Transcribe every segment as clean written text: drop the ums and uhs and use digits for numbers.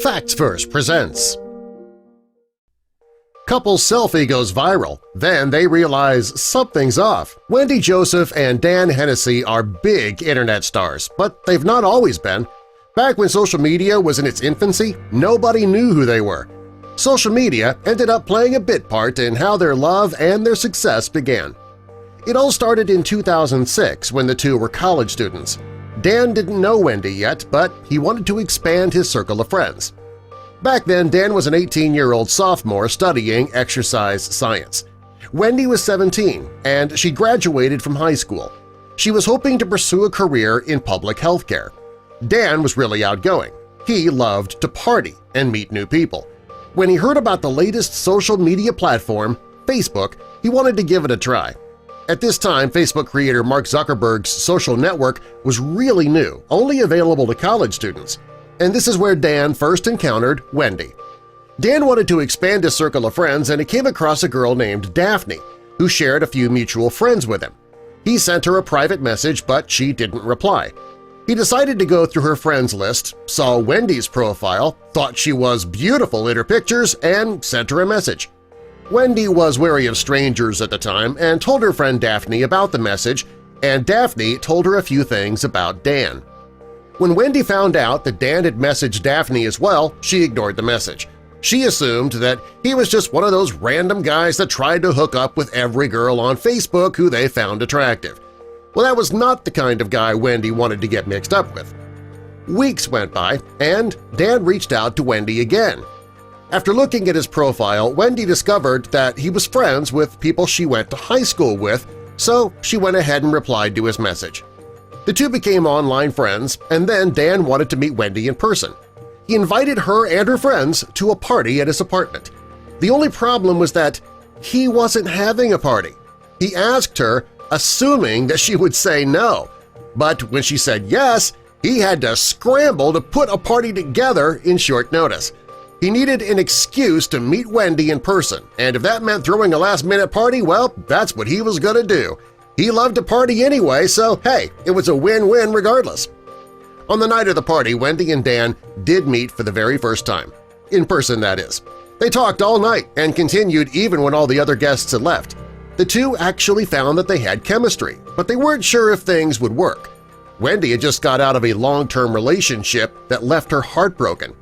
Facts First presents. Couple selfie goes viral, then they realize something's off. Wendy Joseph and Dan Hennessy are big internet stars, but they've not always been. Back when social media was in its infancy, nobody knew who they were. Social media ended up playing a bit part in how their love and their success began. It all started in 2006 when the two were college students. Dan didn't know Wendy yet, but he wanted to expand his circle of friends. Back then, Dan was an 18-year-old sophomore studying exercise science. Wendy was 17, and she graduated from high school. She was hoping to pursue a career in public health care. Dan was really outgoing. He loved to party and meet new people. When he heard about the latest social media platform, Facebook, he wanted to give it a try. At this time, Facebook creator Mark Zuckerberg's social network was really new, only available to college students. And this is where Dan first encountered Wendy. Dan wanted to expand his circle of friends, and he came across a girl named Daphne, who shared a few mutual friends with him. He sent her a private message, but she didn't reply. He decided to go through her friends list, saw Wendy's profile, thought she was beautiful in her pictures, and sent her a message. Wendy was wary of strangers at the time and told her friend Daphne about the message, and Daphne told her a few things about Dan. When Wendy found out that Dan had messaged Daphne as well, she ignored the message. She assumed that he was just one of those random guys that tried to hook up with every girl on Facebook who they found attractive. Well, that was not the kind of guy Wendy wanted to get mixed up with. Weeks went by, and Dan reached out to Wendy again. After looking at his profile, Wendy discovered that he was friends with people she went to high school with, so she went ahead and replied to his message. The two became online friends, and then Dan wanted to meet Wendy in person. He invited her and her friends to a party at his apartment. The only problem was that he wasn't having a party. He asked her, assuming that she would say no, but when she said yes, he had to scramble to put a party together in short notice. He needed an excuse to meet Wendy in person, and if that meant throwing a last-minute party, well, that's what he was going to do. He loved to party anyway, so hey, it was a win-win regardless. On the night of the party, Wendy and Dan did meet for the very first time. In person, that is. They talked all night and continued even when all the other guests had left. The two actually found that they had chemistry, but they weren't sure if things would work. Wendy had just got out of a long-term relationship that left her heartbroken.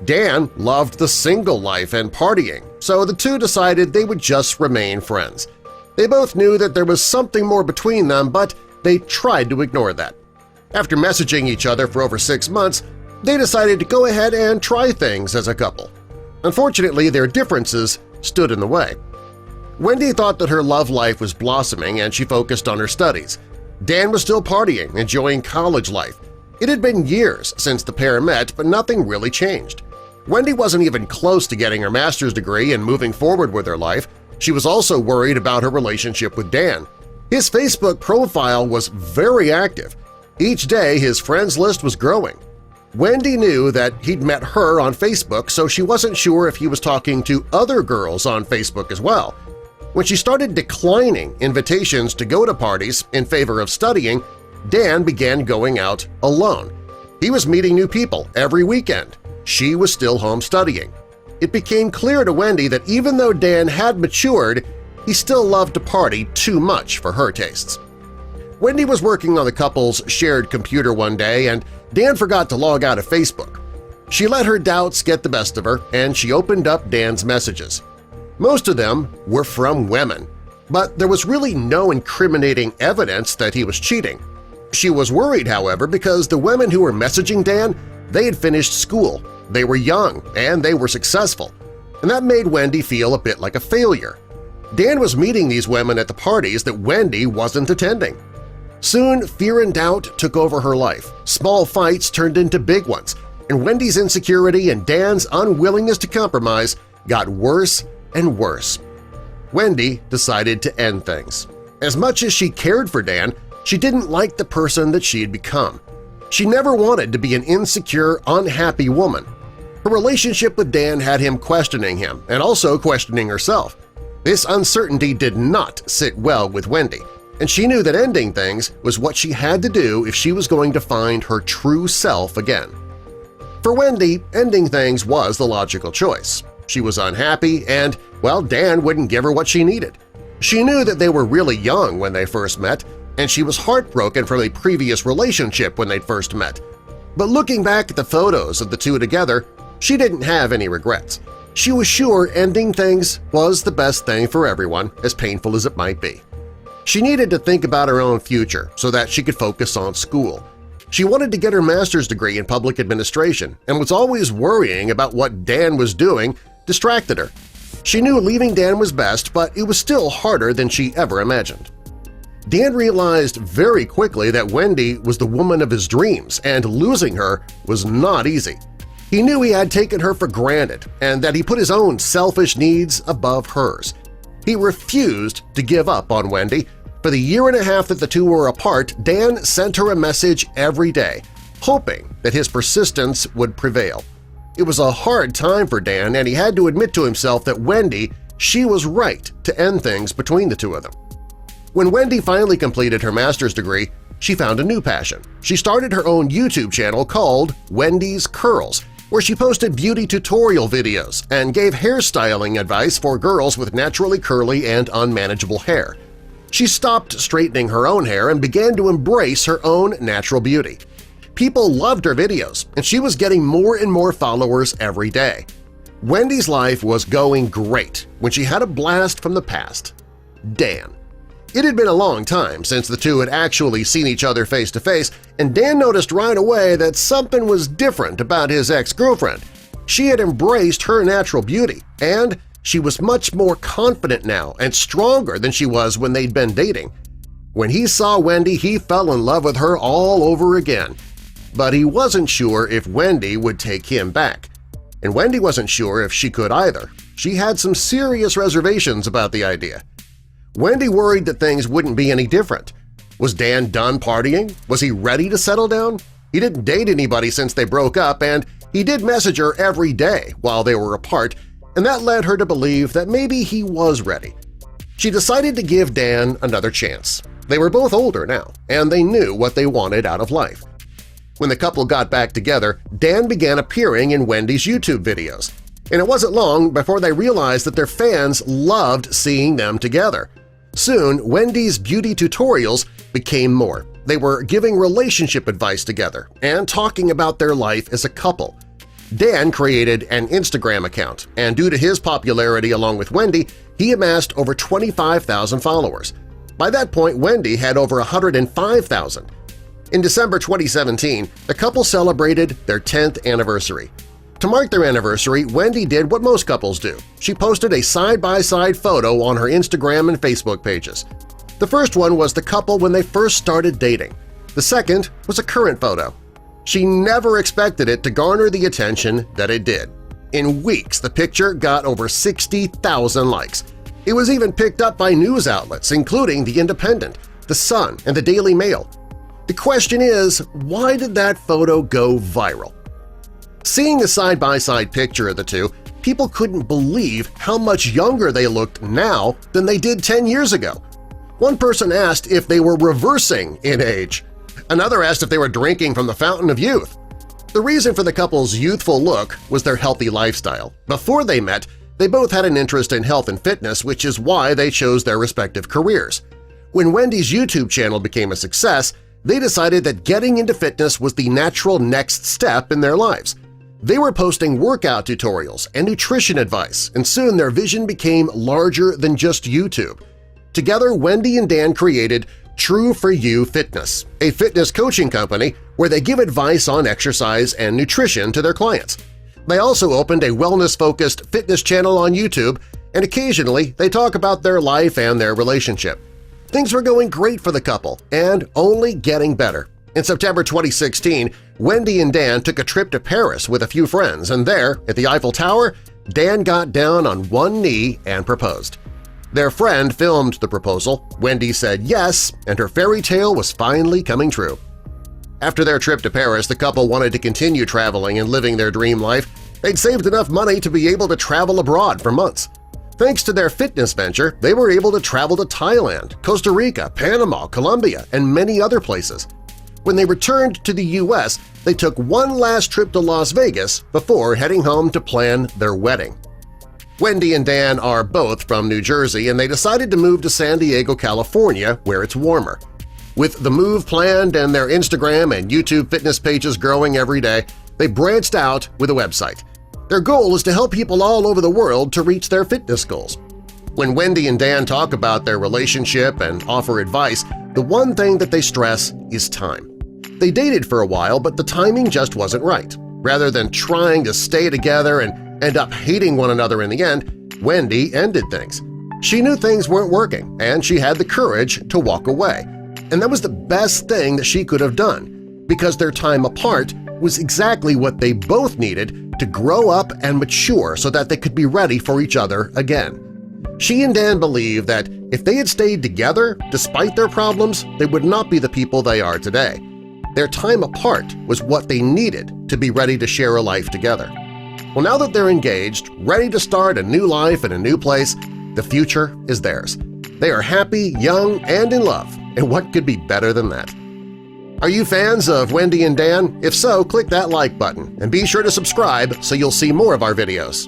Dan loved the single life and partying, so the two decided they would just remain friends. They both knew that there was something more between them, but they tried to ignore that. After messaging each other for over 6 months, they decided to go ahead and try things as a couple. Unfortunately, their differences stood in the way. Wendy thought that her love life was blossoming and she focused on her studies. Dan was still partying, enjoying college life. It had been years since the pair met, but nothing really changed. Wendy wasn't even close to getting her master's degree and moving forward with her life. She was also worried about her relationship with Dan. His Facebook profile was very active. Each day his friends list was growing. Wendy knew that he'd met her on Facebook, so she wasn't sure if he was talking to other girls on Facebook as well. When she started declining invitations to go to parties in favor of studying, Dan began going out alone. He was meeting new people every weekend. She was still home studying. It became clear to Wendy that even though Dan had matured, he still loved to party too much for her tastes. Wendy was working on the couple's shared computer one day, and Dan forgot to log out of Facebook. She let her doubts get the best of her, and she opened up Dan's messages. Most of them were from women, but there was really no incriminating evidence that he was cheating. She was worried, however, because the women who were messaging Dan, they had finished school, they were young, and they were successful, and that made Wendy feel a bit like a failure. Dan was meeting these women at the parties that Wendy wasn't attending. Soon, fear and doubt took over her life. Small fights turned into big ones, and Wendy's insecurity and Dan's unwillingness to compromise got worse and worse. Wendy decided to end things. As much as she cared for Dan, she didn't like the person that she had become. She never wanted to be an insecure, unhappy woman. Her relationship with Dan had him questioning him and also questioning herself. This uncertainty did not sit well with Wendy, and she knew that ending things was what she had to do if she was going to find her true self again. For Wendy, ending things was the logical choice. She was unhappy and, well, Dan wouldn't give her what she needed. She knew that they were really young when they first met, and she was heartbroken from a previous relationship when they'd first met. But looking back at the photos of the two together, she didn't have any regrets. She was sure ending things was the best thing for everyone, as painful as it might be. She needed to think about her own future so that she could focus on school. She wanted to get her master's degree in public administration and was always worrying about what Dan was doing distracted her. She knew leaving Dan was best, but it was still harder than she ever imagined. Dan realized very quickly that Wendy was the woman of his dreams, and losing her was not easy. He knew he had taken her for granted and that he put his own selfish needs above hers. He refused to give up on Wendy. For the year and a half that the two were apart, Dan sent her a message every day, hoping that his persistence would prevail. It was a hard time for Dan, and he had to admit to himself that Wendy, she was right to end things between the two of them. When Wendy finally completed her master's degree, she found a new passion. She started her own YouTube channel called Wendy's Curls, where she posted beauty tutorial videos and gave hairstyling advice for girls with naturally curly and unmanageable hair. She stopped straightening her own hair and began to embrace her own natural beauty. People loved her videos, and she was getting more and more followers every day. Wendy's life was going great when she had a blast from the past – Dan. It had been a long time since the two had actually seen each other face-to-face, and Dan noticed right away that something was different about his ex-girlfriend. She had embraced her natural beauty, and she was much more confident now and stronger than she was when they'd been dating. When he saw Wendy, he fell in love with her all over again. But he wasn't sure if Wendy would take him back. And Wendy wasn't sure if she could either. She had some serious reservations about the idea. Wendy worried that things wouldn't be any different. Was Dan done partying? Was he ready to settle down? He didn't date anybody since they broke up, and he did message her every day while they were apart, and that led her to believe that maybe he was ready. She decided to give Dan another chance. They were both older now, and they knew what they wanted out of life. When the couple got back together, Dan began appearing in Wendy's YouTube videos, and it wasn't long before they realized that their fans loved seeing them together. Soon, Wendy's beauty tutorials became more. They were giving relationship advice together and talking about their life as a couple. Dan created an Instagram account, and due to his popularity along with Wendy, he amassed over 25,000 followers. By that point, Wendy had over 105,000. In December 2017, the couple celebrated their 10th anniversary. To mark their anniversary, Wendy did what most couples do. She posted a side-by-side photo on her Instagram and Facebook pages. The first one was the couple when they first started dating. The second was a current photo. She never expected it to garner the attention that it did. In weeks, the picture got over 60,000 likes. It was even picked up by news outlets, including The Independent, The Sun, and the Daily Mail. The question is, why did that photo go viral? Seeing the side-by-side picture of the two, people couldn't believe how much younger they looked now than they did 10 years ago. One person asked if they were reversing in age. Another asked if they were drinking from the fountain of youth. The reason for the couple's youthful look was their healthy lifestyle. Before they met, they both had an interest in health and fitness, which is why they chose their respective careers. When Wendy's YouTube channel became a success, they decided that getting into fitness was the natural next step in their lives. They were posting workout tutorials and nutrition advice, and soon their vision became larger than just YouTube. Together, Wendy and Dan created True For You Fitness, a fitness coaching company where they give advice on exercise and nutrition to their clients. They also opened a wellness-focused fitness channel on YouTube, and occasionally they talk about their life and their relationship. Things were going great for the couple and only getting better. In September 2016, Wendy and Dan took a trip to Paris with a few friends, and there, at the Eiffel Tower, Dan got down on one knee and proposed. Their friend filmed the proposal, Wendy said yes, and her fairy tale was finally coming true. After their trip to Paris, the couple wanted to continue traveling and living their dream life. They'd saved enough money to be able to travel abroad for months. Thanks to their fitness venture, they were able to travel to Thailand, Costa Rica, Panama, Colombia, and many other places. When they returned to the U.S., they took one last trip to Las Vegas before heading home to plan their wedding. Wendy and Dan are both from New Jersey, and they decided to move to San Diego, California, where it's warmer. With the move planned and their Instagram and YouTube fitness pages growing every day, they branched out with a website. Their goal is to help people all over the world to reach their fitness goals. When Wendy and Dan talk about their relationship and offer advice, the one thing that they stress is time. They dated for a while, but the timing just wasn't right. Rather than trying to stay together and end up hating one another in the end, Wendy ended things. She knew things weren't working, and she had the courage to walk away. And that was the best thing that she could have done, because their time apart was exactly what they both needed to grow up and mature so that they could be ready for each other again. She and Dan believe that if they had stayed together despite their problems, they would not be the people they are today. Their time apart was what they needed to be ready to share a life together. Well, now that they're engaged, ready to start a new life in a new place, the future is theirs. They are happy, young, and in love, and what could be better than that? Are you fans of Wendy and Dan? If so, click that like button and be sure to subscribe so you'll see more of our videos.